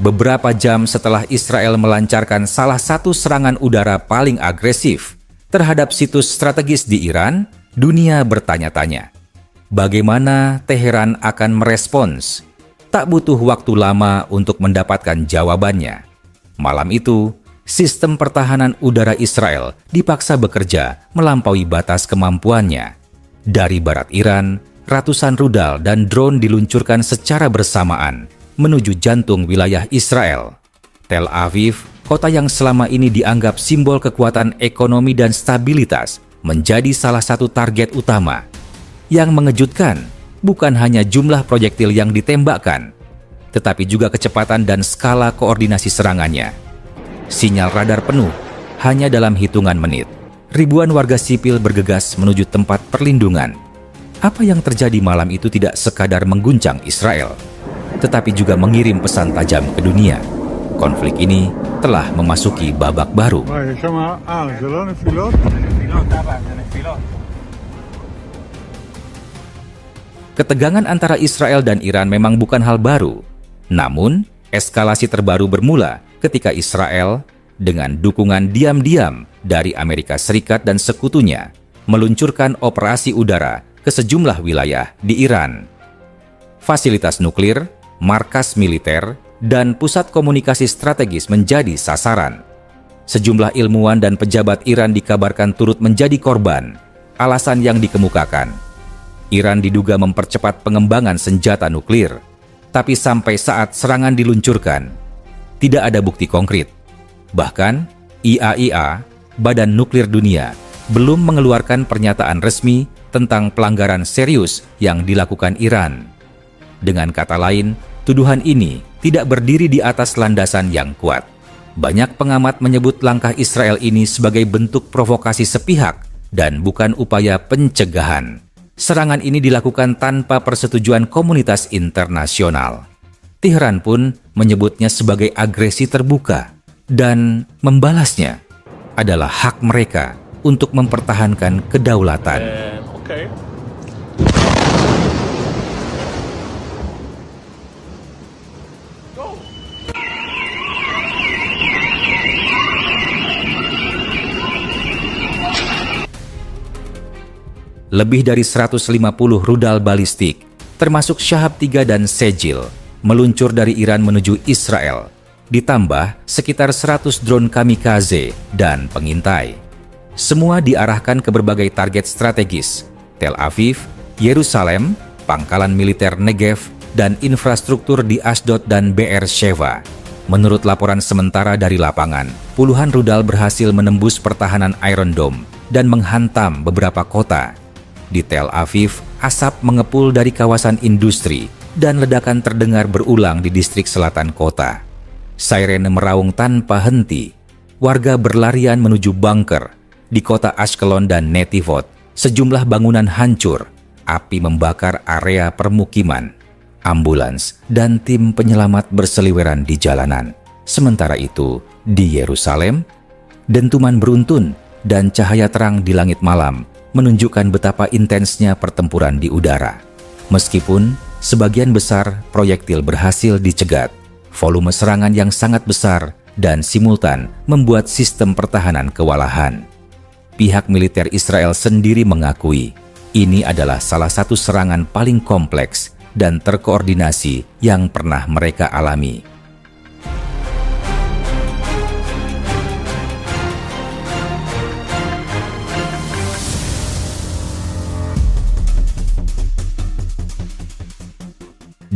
Beberapa jam setelah Israel melancarkan salah satu serangan udara paling agresif terhadap situs strategis di Iran, dunia bertanya-tanya, bagaimana Teheran akan merespons? Tak butuh waktu lama untuk mendapatkan jawabannya. Malam itu, sistem pertahanan udara Israel dipaksa bekerja melampaui batas kemampuannya. Dari barat Iran, ratusan rudal dan drone diluncurkan secara bersamaan menuju jantung wilayah Israel. Tel Aviv, kota yang selama ini dianggap simbol kekuatan ekonomi dan stabilitas, menjadi salah satu target utama. Yang mengejutkan, bukan hanya jumlah proyektil yang ditembakkan, tetapi juga kecepatan dan skala koordinasi serangannya. Sinyal radar penuh hanya dalam hitungan menit. Ribuan warga sipil bergegas menuju tempat perlindungan. Apa yang terjadi malam itu tidak sekadar mengguncang Israel, tetapi juga mengirim pesan tajam ke dunia. Konflik ini telah memasuki babak baru. Ketegangan antara Israel dan Iran memang bukan hal baru. Namun, eskalasi terbaru bermula ketika Israel, dengan dukungan diam-diam dari Amerika Serikat dan sekutunya, meluncurkan operasi udara ke sejumlah wilayah di Iran. Fasilitas nuklir, markas militer, dan pusat komunikasi strategis menjadi sasaran. Sejumlah ilmuwan dan pejabat Iran dikabarkan turut menjadi korban. Alasan yang dikemukakan, Iran diduga mempercepat pengembangan senjata nuklir, tapi sampai saat serangan diluncurkan, tidak ada bukti konkret. Bahkan, IAEA, Badan Nuklir Dunia, belum mengeluarkan pernyataan resmi tentang pelanggaran serius yang dilakukan Iran. Dengan kata lain, tuduhan ini tidak berdiri di atas landasan yang kuat. Banyak pengamat menyebut langkah Israel ini sebagai bentuk provokasi sepihak dan bukan upaya pencegahan. Serangan ini dilakukan tanpa persetujuan komunitas internasional. Tehran pun menyebutnya sebagai agresi terbuka dan membalasnya adalah hak mereka untuk mempertahankan kedaulatan. Lebih dari 150 rudal balistik, termasuk Shahab 3 dan Sejil, meluncur dari Iran menuju Israel, ditambah sekitar 100 drone kamikaze dan pengintai. Semua diarahkan ke berbagai target strategis, Tel Aviv, Yerusalem, pangkalan militer Negev, dan infrastruktur di Ashdod dan Be'er Sheva. Menurut laporan sementara dari lapangan, puluhan rudal berhasil menembus pertahanan Iron Dome dan menghantam beberapa kota. Di Tel Aviv, asap mengepul dari kawasan industri dan ledakan terdengar berulang di distrik selatan kota. Sirene meraung tanpa henti. Warga berlarian menuju bunker. Di kota Ashkelon dan Netivot, sejumlah bangunan hancur. Api membakar area permukiman. Ambulans dan tim penyelamat berseliweran di jalanan. Sementara itu, di Yerusalem, dentuman beruntun dan cahaya terang di langit malam menunjukkan betapa intensnya pertempuran di udara. Meskipun sebagian besar proyektil berhasil dicegat, volume serangan yang sangat besar dan simultan membuat sistem pertahanan kewalahan. Pihak militer Israel sendiri mengakui ini adalah salah satu serangan paling kompleks dan terkoordinasi yang pernah mereka alami.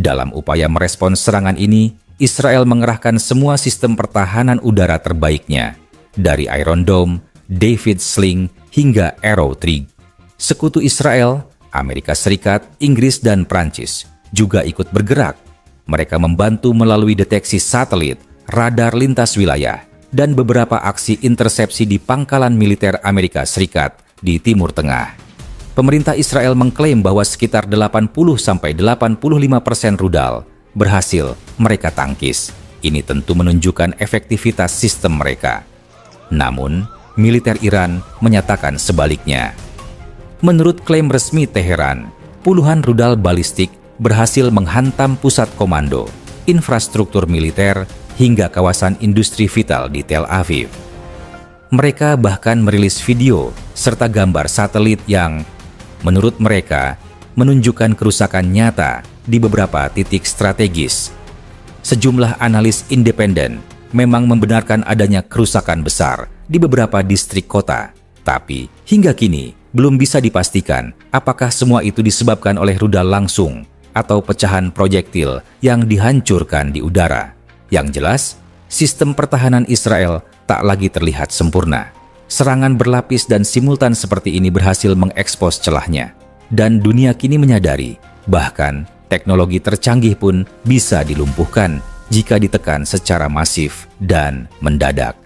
Dalam upaya merespons serangan ini, Israel mengerahkan semua sistem pertahanan udara terbaiknya, dari Iron Dome, David Sling, hingga Arrow Trig. Sekutu Israel, Amerika Serikat, Inggris, dan Prancis juga ikut bergerak. Mereka membantu melalui deteksi satelit, radar lintas wilayah, dan beberapa aksi intersepsi di pangkalan militer Amerika Serikat di Timur Tengah. Pemerintah Israel mengklaim bahwa sekitar 80-85% rudal berhasil mereka tangkis. Ini tentu menunjukkan efektivitas sistem mereka. Namun, militer Iran menyatakan sebaliknya. Menurut klaim resmi Teheran, puluhan rudal balistik berhasil menghantam pusat komando, infrastruktur militer, hingga kawasan industri vital di Tel Aviv. Mereka bahkan merilis video serta gambar satelit yang, menurut mereka, menunjukkan kerusakan nyata di beberapa titik strategis. Sejumlah analis independen memang membenarkan adanya kerusakan besar di beberapa distrik kota, tapi hingga kini belum bisa dipastikan apakah semua itu disebabkan oleh rudal langsung atau pecahan proyektil yang dihancurkan di udara. Yang jelas, sistem pertahanan Israel tak lagi terlihat sempurna. Serangan berlapis dan simultan seperti ini berhasil mengekspos celahnya. Dan dunia kini menyadari, bahkan teknologi tercanggih pun bisa dilumpuhkan jika ditekan secara masif dan mendadak.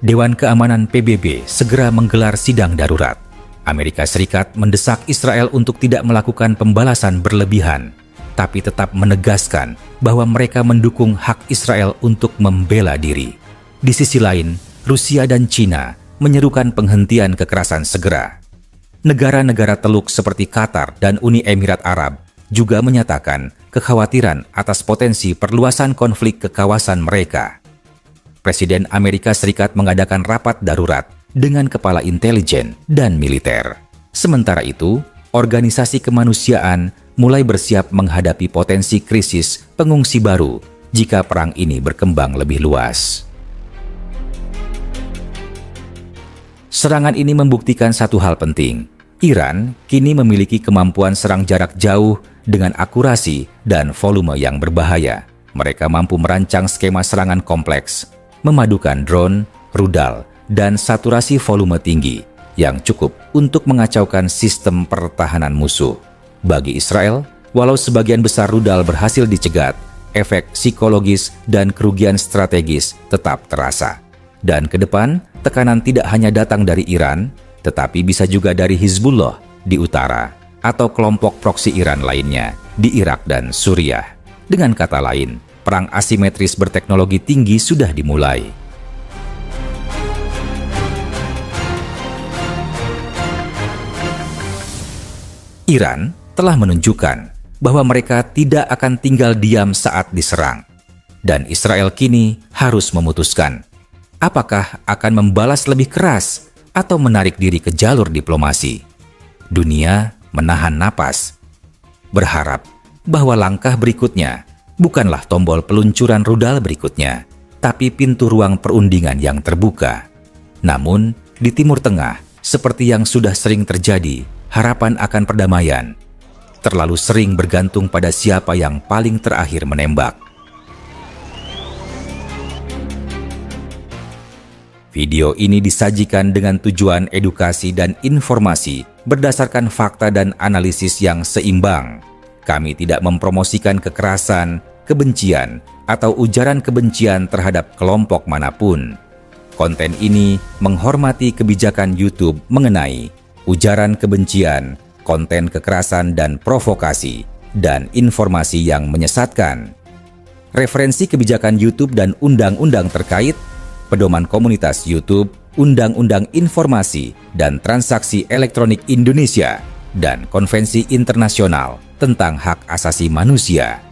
Dewan Keamanan PBB segera menggelar sidang darurat. Amerika Serikat mendesak Israel untuk tidak melakukan pembalasan berlebihan, tapi tetap menegaskan bahwa mereka mendukung hak Israel untuk membela diri. Di sisi lain, Rusia dan China menyerukan penghentian kekerasan segera. Negara-negara Teluk seperti Qatar dan Uni Emirat Arab juga menyatakan kekhawatiran atas potensi perluasan konflik ke kawasan mereka. Presiden Amerika Serikat mengadakan rapat darurat dengan kepala intelijen dan militer. Sementara itu, organisasi kemanusiaan mulai bersiap menghadapi potensi krisis pengungsi baru jika perang ini berkembang lebih luas. Serangan ini membuktikan satu hal penting. Iran kini memiliki kemampuan serang jarak jauh dengan akurasi dan volume yang berbahaya. Mereka mampu merancang skema serangan kompleks, memadukan drone, rudal, dan saturasi volume tinggi yang cukup untuk mengacaukan sistem pertahanan musuh. Bagi Israel, walau sebagian besar rudal berhasil dicegat, efek psikologis dan kerugian strategis tetap terasa. Dan ke depan, tekanan tidak hanya datang dari Iran, tetapi bisa juga dari Hizbullah di utara atau kelompok proksi Iran lainnya di Irak dan Suriah. Dengan kata lain, perang asimetris berteknologi tinggi sudah dimulai. Iran telah menunjukkan bahwa mereka tidak akan tinggal diam saat diserang. Dan Israel kini harus memutuskan apakah akan membalas lebih keras atau menarik diri ke jalur diplomasi. Dunia menahan napas, berharap bahwa langkah berikutnya bukanlah tombol peluncuran rudal berikutnya, tapi pintu ruang perundingan yang terbuka. Namun, di Timur Tengah, seperti yang sudah sering terjadi, harapan akan perdamaian terlalu sering bergantung pada siapa yang paling terakhir menembak. Video ini disajikan dengan tujuan edukasi dan informasi berdasarkan fakta dan analisis yang seimbang. Kami tidak mempromosikan kekerasan, kebencian, atau ujaran kebencian terhadap kelompok manapun. Konten ini menghormati kebijakan YouTube mengenai ujaran kebencian, konten kekerasan dan provokasi, dan informasi yang menyesatkan. Referensi kebijakan YouTube dan undang-undang terkait, Pedoman Komunitas YouTube, Undang-Undang Informasi dan Transaksi Elektronik Indonesia, dan Konvensi Internasional tentang Hak Asasi Manusia.